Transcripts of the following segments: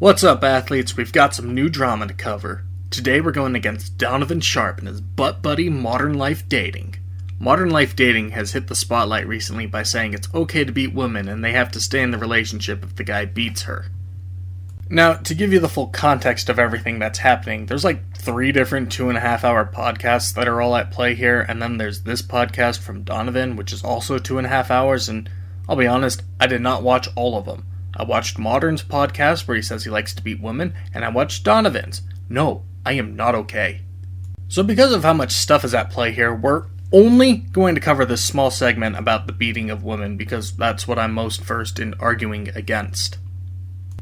What's up, athletes? We've got some new drama to cover. Today we're going against Donovan Sharp and his butt buddy Modern Life Dating. Modern Life Dating has hit the spotlight recently by saying it's okay to beat women and they have to stay in the relationship if the guy beats her. Now, to give you the full context of everything that's happening, there's like 3 different 2.5-hour podcasts that are all at play here, and then there's this podcast from Donovan, which is also 2.5 hours, and I'll be honest, I did not watch all of them. I watched Modern's podcast where he says he likes to beat women, and I watched Donovan's. No, I am not okay. So because of how much stuff is at play here, we're only going to cover this small segment about the beating of women because that's what I'm most versed in arguing against.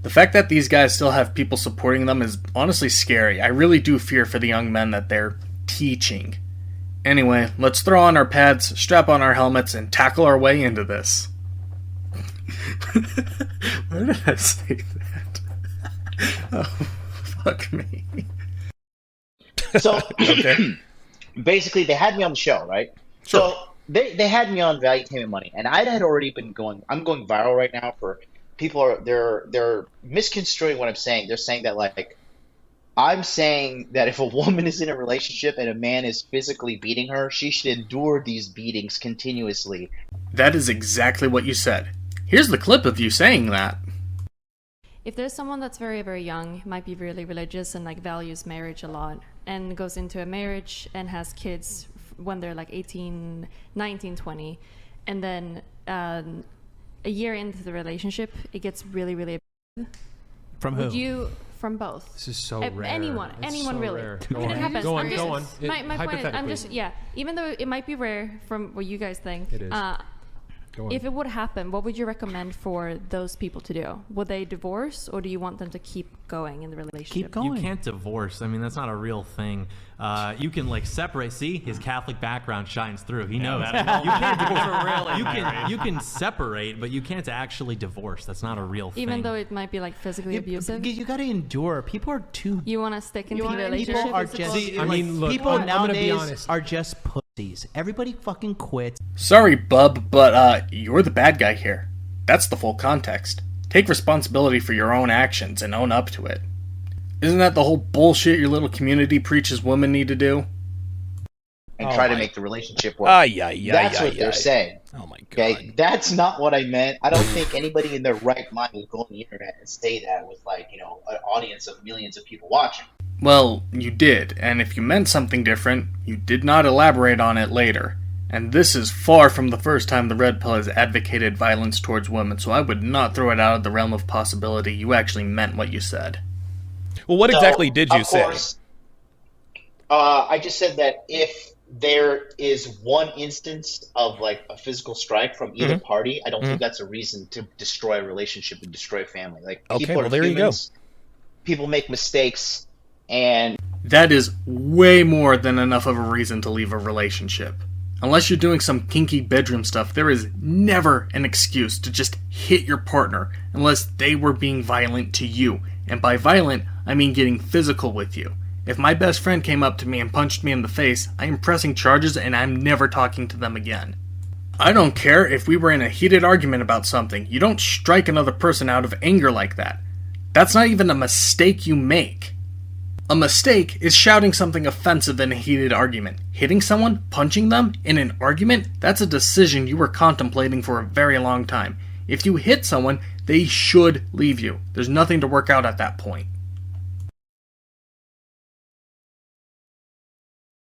The fact that these guys still have people supporting them is honestly scary. I really do fear for the young men that they're teaching. Anyway, let's throw on our pads, strap on our helmets, and tackle our way into this. Why did I say that? Oh, fuck me. So, Okay. basically, they had me on the show, right? Sure. So, they had me on Value Time and Money, and I had already been I'm going viral right now for people they're misconstruing what I'm saying. They're saying that, like, I'm saying that if a woman is in a relationship and a man is physically beating her, she should endure these beatings continuously. That is exactly what you said. Here's the clip of you saying that. If there's someone that's very, very young, might be really religious and like values marriage a lot and goes into a marriage and has kids when they're like 18, 19, 20, and then a year into the relationship, it gets really, really From who? Would you, from both? This is so rare. Anyone It's so really. rare. I mean, it happens. Go I'm on, just, go on. My point is, I'm Hypothetically. just, yeah, even though it might be rare from what you guys think, It is. Go on. if it would happen, what would you recommend for those people to do? Would they divorce, or do you want them to keep going in the relationship? Keep going. You can't divorce. I mean, that's not a real thing. You can like separate. See, his Catholic background shines through. He knows. You can't divorce. You can separate, but you can't actually divorce. That's not a real thing. Even though it might be like physically abusive. You got to endure. People are too. You want to stick into the relationship. People are is just. supposed- I mean, look, people I'm gonna be nowadays honest. are just pussies. Everybody fucking quits. Sorry, bub, but you're the bad guy here. That's the full context. Take responsibility for your own actions and own up to it. Isn't that the whole bullshit your little community preaches women need to do? And try to make the relationship work. That's what they're saying. Oh my god. Okay, that's not what I meant. I don't think anybody in their right mind would go on the internet and say that with, like, you know, an audience of millions of people watching. Well, you did, and if you meant something different, you did not elaborate on it later. And this is far from the first time the Red Pill has advocated violence towards women, so I would not throw it out of the realm of possibility you actually meant what you said. Well, what exactly did you of say? course, I just said that if there is one instance of, like, a physical strike from either party, I don't think that's a reason to destroy a relationship and destroy a family. Like, Okay, people are well, there you go. humans, people make mistakes, and That is way more than enough of a reason to leave a relationship. Unless you're doing some kinky bedroom stuff, there is never an excuse to just hit your partner unless they were being violent to you. And by violent, I mean getting physical with you. If my best friend came up to me and punched me in the face, I am pressing charges and I'm never talking to them again. I don't care if we were in a heated argument about something. You don't strike another person out of anger like that. That's not even a mistake you make. A mistake is shouting something offensive in a heated argument. Hitting someone, punching them, in an argument, that's a decision you were contemplating for a very long time. If you hit someone, they should leave you. There's nothing to work out at that point.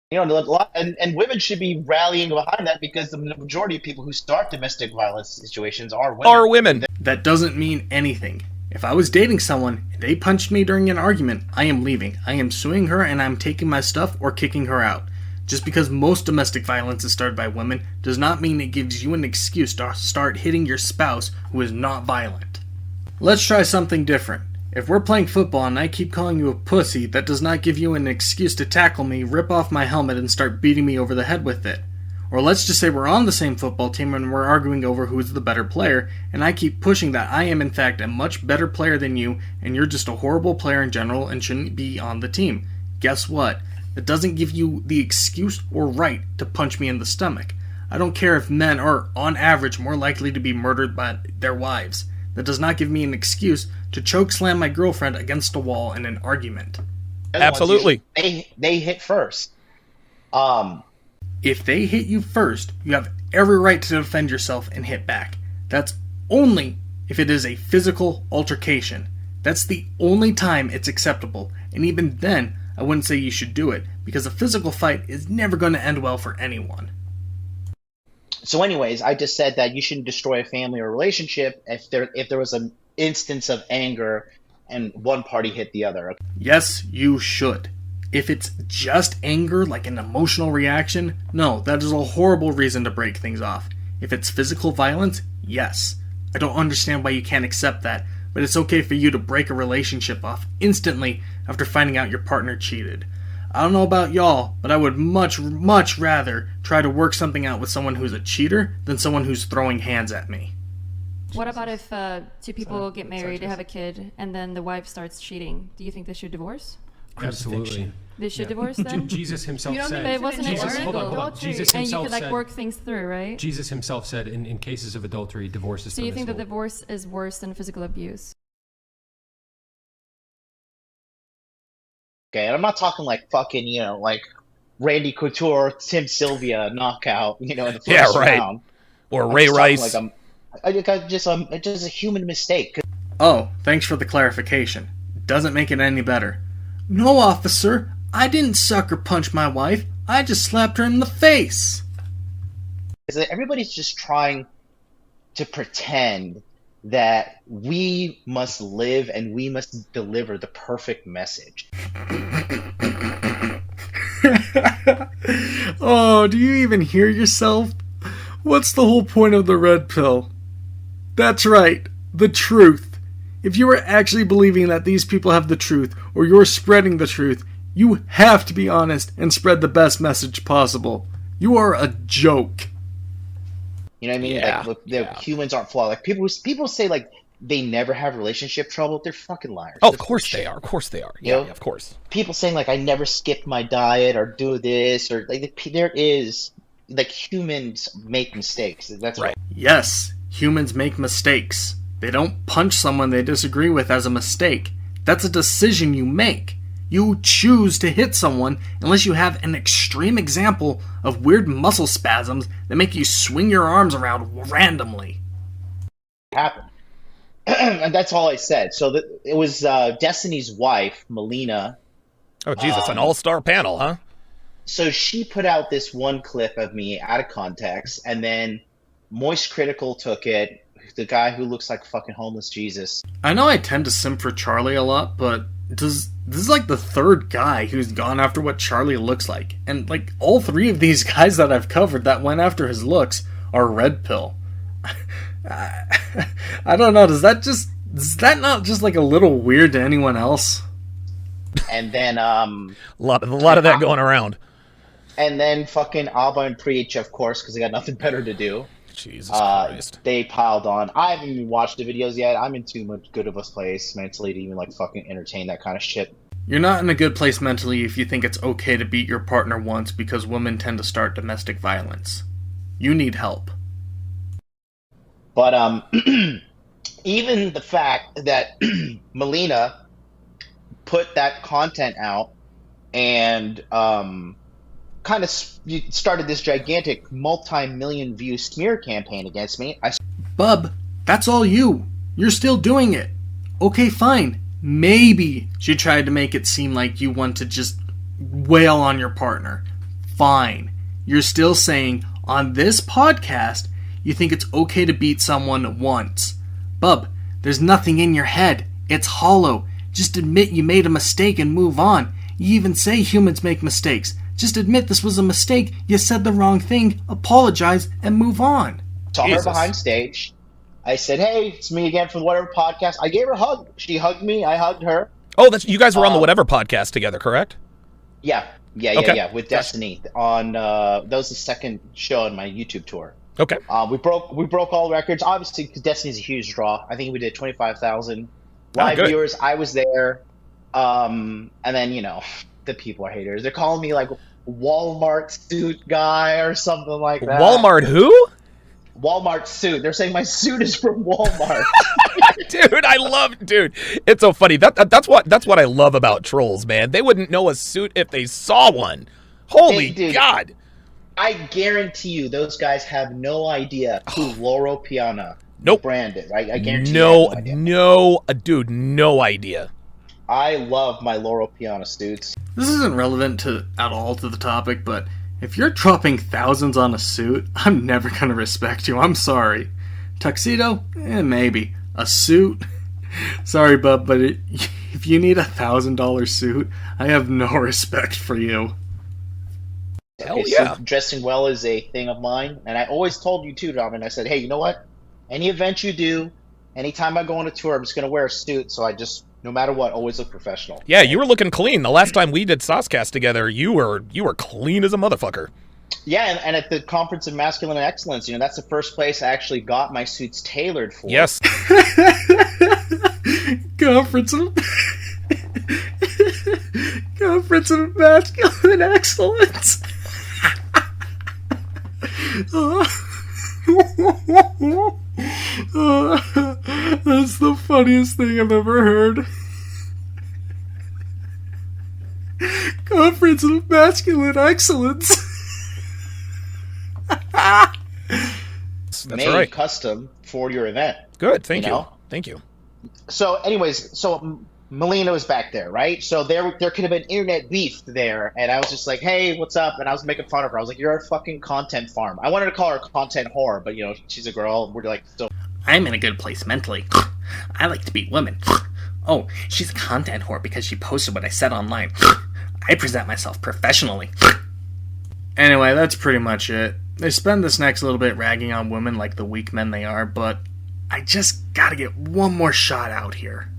you know, and women should be rallying behind that because the majority of people who start domestic violence situations are women. That doesn't mean anything. If I was dating someone and they punched me during an argument, I am leaving. I am suing her and I'm taking my stuff or kicking her out. Just because most domestic violence is started by women does not mean it gives you an excuse to start hitting your spouse who is not violent. Let's try something different. If we're playing football and I keep calling you a pussy, that does not give you an excuse to tackle me, rip off my helmet, and start beating me over the head with it. Or let's just say we're on the same football team and we're arguing over who's the better player, and I keep pushing that I am in fact a much better player than you, and you're just a horrible player in general and shouldn't be on the team. Guess what? That doesn't give you the excuse or right to punch me in the stomach. I don't care if men are, on average, more likely to be murdered by their wives. That does not give me an excuse to choke slam my girlfriend against a wall in an argument. Absolutely. They hit first. If they hit you first, you have every right to defend yourself and hit back. That's only if it is a physical altercation. That's the only time it's acceptable, and even then, I wouldn't say you should do it, because a physical fight is never going to end well for anyone. So anyways, I just said that you shouldn't destroy a family or relationship if there was an instance of anger and one party hit the other. Yes, you should. If it's just anger, like an emotional reaction, no, that is a horrible reason to break things off. If it's physical violence, yes. I don't understand why you can't accept that, but it's okay for you to break a relationship off instantly after finding out your partner cheated. I don't know about y'all, but I would much, much rather try to work something out with someone who's a cheater than someone who's throwing hands at me. What about if two people get married, they have a kid, and then the wife starts cheating? Do you think they should divorce? Absolutely. They should divorce them? Jesus himself said. But it wasn't Jesus, illegal. hold on. Jesus And you himself could like said. work things through, right? Jesus himself said in cases of adultery, divorce is So you think that permissible. divorce is worse than physical abuse? Okay, and I'm not talking like fucking, like Randy Couture, Tim Sylvia knockout, in the first Yeah, right. round. Or I'm Ray just talking Rice. it's just a human mistake. Oh, thanks for the clarification. Doesn't make it any better. No, officer, I didn't sucker punch my wife. I just slapped her in the face. Everybody's just trying to pretend that we must live and we must deliver the perfect message. Oh, do you even hear yourself? What's the whole point of the red pill? That's right, the truth. If you are actually believing that these people have the truth, or you're spreading the truth, you have to be honest and spread the best message possible. You are a joke. You know what I mean? Yeah, Like, look, humans aren't flawed. Like people say like they never have relationship trouble. They're fucking liars. Oh, They're of course full they shit. are. Of course they are. You Yeah, know? yeah, of course. People saying like I never skip my diet or do this or like there is like humans make mistakes. That's Right. Yes, humans make mistakes. They don't punch someone they disagree with as a mistake. That's a decision you make. You choose to hit someone unless you have an extreme example of weird muscle spasms that make you swing your arms around randomly. happened. And that's all I said. So it was Destiny's wife, Melina. Oh, Jesus, an all-star panel, huh? So she put out this one clip of me out of context, and then Moist Critical took it. The guy who looks like fucking homeless Jesus. I know I tend to simp for Charlie a lot, but this is like the third guy who's gone after what Charlie looks like. And like all three of these guys that I've covered that went after his looks are red pill. I don't know, is that not just like a little weird to anyone else? And then A lot of that going around. and then fucking Alba and Preach, of course, because they got nothing better to do. Jesus Christ. They piled on. I haven't even watched the videos yet. I'm in too much good of a place mentally to even like fucking entertain that kind of shit. You're not in a good place mentally if you think it's okay to beat your partner once because women tend to start domestic violence. You need help. But even the fact that Melina put that content out and kind of started this gigantic multi-million view smear campaign against me. Bub, that's all you. You're still doing it. Okay, fine. Maybe she tried to make it seem like you want to just wail on your partner. Fine. You're still saying on this podcast you think it's okay to beat someone once. Bub, there's nothing in your head. It's hollow. Just admit you made a mistake and move on. You even say humans make mistakes. Just admit this was a mistake. You said the wrong thing. Apologize and move on. Saw Jesus. her behind stage. I said, "Hey, it's me again from the Whatever Podcast." I gave her a hug. She hugged me. I hugged her. Oh, that's you guys were on the Whatever podcast together, correct? Yeah, Okay. with Destiny on. That was the second show on my YouTube tour. Okay. We broke all records. Obviously, because Destiny's a huge draw. I think we did 25,000 live good. viewers. I was there. And then the people are haters. They're calling me like Walmart suit guy or something like that. Walmart who? Walmart suit. They're saying my suit is from Walmart. Dude, it's so funny. That's what I love about trolls, man. They wouldn't know a suit if they saw one. Holy Dude, God. I guarantee you those guys have no idea who Loro Piana brand is. I guarantee you no idea. No idea. I love my Loro Piana suits. This isn't relevant at all to the topic, but if you're dropping thousands on a suit, I'm never gonna respect you. I'm sorry. Tuxedo? Maybe. A suit? Sorry, bub, but if you need $1,000 suit, I have no respect for you. Hell yeah. So dressing well is a thing of mine, and I always told you too, Dom, and I said, hey, you know what? Any event you do, anytime I go on a tour, I'm just going to wear a suit, so I just, no matter what, always look professional. Yeah, you were looking clean. The last time we did Saucecast together, you were clean as a motherfucker. Yeah, and at the Conference of Masculine Excellence, that's the first place I actually got my suits tailored for. Yes. Conference of Masculine Excellence. That's the funniest thing I've ever heard. Conference of Masculine Excellence. That's made right. custom for your event. Good, thank you. Thank you. So, anyways, Melina was back there, right? So there could have been internet beef there, and I was just like, "Hey, what's up?" And I was making fun of her. I was like, "You're a fucking content farm." I wanted to call her a content whore, but she's a girl. We're like, still. I'm in a good place mentally. I like to beat women. Oh, she's a content whore because she posted what I said online. I present myself professionally. Anyway, that's pretty much it. They spend this next little bit ragging on women like the weak men they are, but I just gotta get one more shot out here.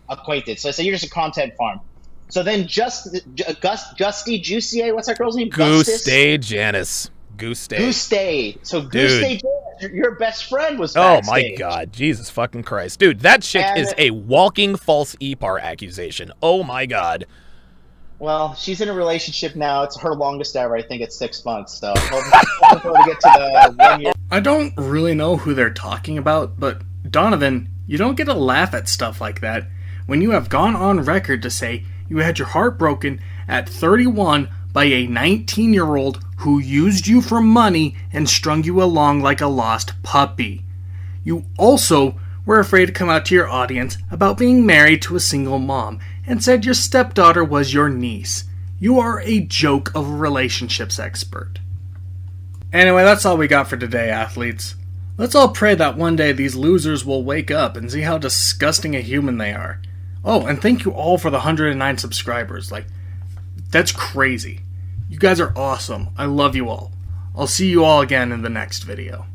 Acquainted. So I said, you're just a content farm. So then Justy Juicy, what's that girl's name? Goose Day Janice. Goose Day. Goose Day. So Goose Day Janice, your best friend was backstage. Oh my God. Jesus fucking Christ. Dude, that chick is a walking false EPAR accusation. Oh my God. Well, she's in a relationship now. It's her longest ever. I think it's 6 months. So hopefully to get to the 1 year. I don't really know who they're talking about, but Donovan, you don't get to laugh at stuff like that when you have gone on record to say you had your heart broken at 31 by a 19-year-old who used you for money and strung you along like a lost puppy. You also were afraid to come out to your audience about being married to a single mom and said your stepdaughter was your niece. You are a joke of a relationships expert. Anyway, that's all we got for today, athletes. Let's all pray that one day these losers will wake up and see how disgusting a human they are. Oh, and thank you all for the 109 subscribers. That's crazy. You guys are awesome. I love you all. I'll see you all again in the next video.